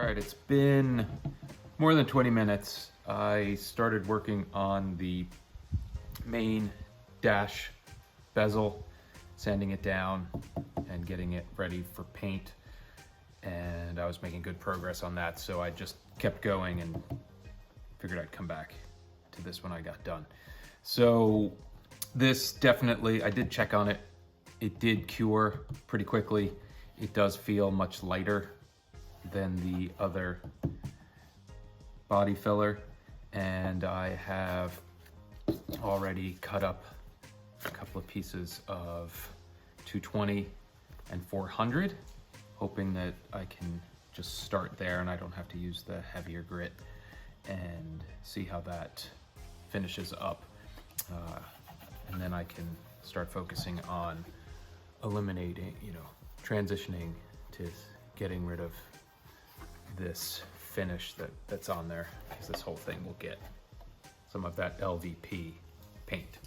right, it's been more than 20 minutes. I started working on the main dash bezel, sanding it down and getting it ready for paint. And I was making good progress on that, so I just kept going and figured I'd come back to this when I got done. So this definitely, I did check on it. It did cure pretty quickly. It does feel much lighter than the other body filler, and I have already cut up a couple of pieces of 220 and 400, hoping that I can just start there and I don't have to use the heavier grit, and see how that finishes up. And then I can start focusing on eliminating, transitioning to getting rid of this finish that's on there, because this whole thing will get some of that LVP paint.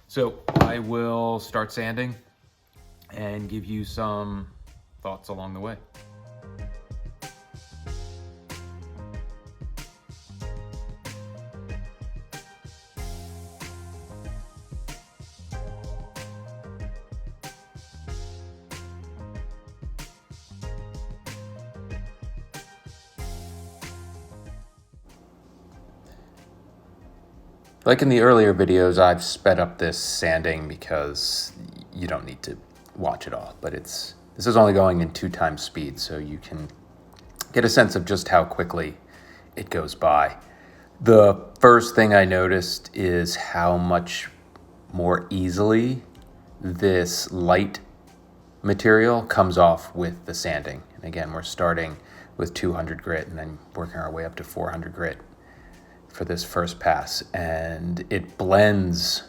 So I will start sanding and give you some thoughts along the way. Like in the earlier videos, I've sped up this sanding because you don't need to watch it all, but this is only going in 2x speed, so you can get a sense of just how quickly it goes by. The first thing I noticed is how much more easily this light material comes off with the sanding. And again, we're starting with 200 grit and then working our way up to 400 grit for this first pass, and it blends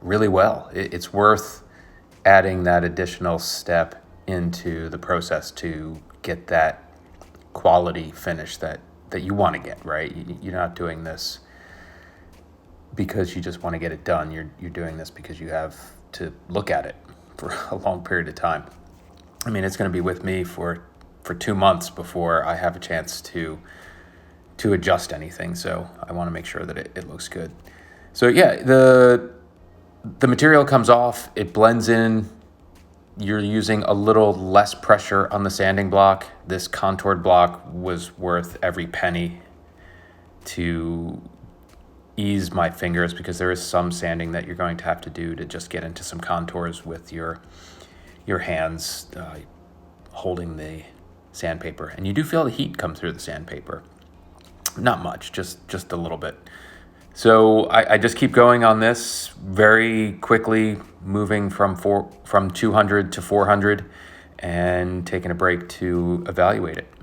really well. It's worth adding that additional step into the process to get that quality finish that you want to get, right? You're not doing this because you just want to get it done. You're doing this because you have to look at it for a long period of time. I mean, it's going to be with me for 2 months before I have a chance to adjust anything, so I want to make sure that it looks good. So yeah, the material comes off, it blends in. You're using a little less pressure on the sanding block. This contoured block was worth every penny to ease my fingers, because there is some sanding that you're going to have to do to just get into some contours with your hands holding the sandpaper, and you do feel the heat come through the sandpaper. Not much, just a little bit. So I just keep going on this very quickly, moving from 200 to 400 and taking a break to evaluate it.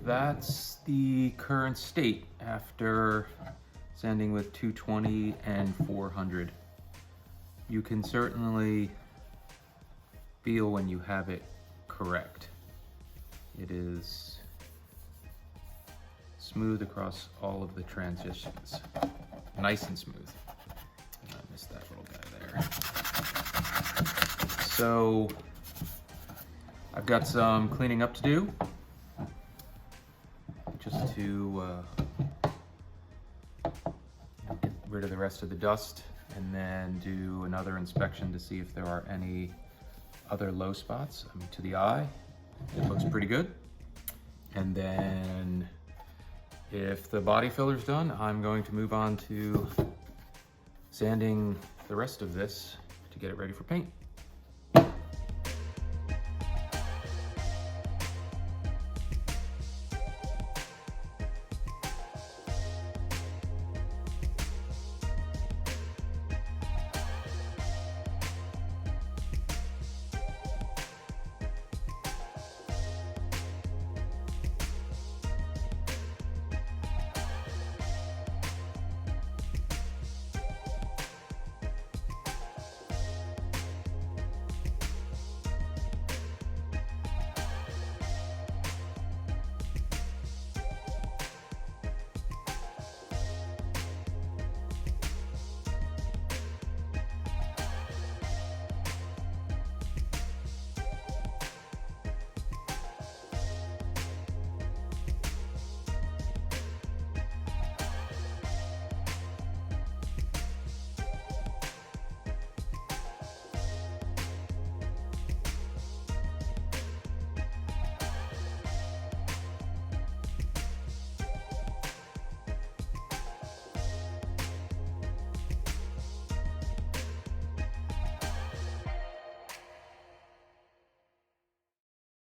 That's the current state after sanding with 220 and 400. You can certainly feel when you have it correct. It is smooth across all of the transitions. Nice and smooth. I missed that little guy there. So I've got some cleaning up to do, just to get rid of the rest of the dust, and then do another inspection to see if there are any other low spots. I mean, to the eye, it looks pretty good. And then if the body filler's done, I'm going to move on to sanding the rest of this to get it ready for paint.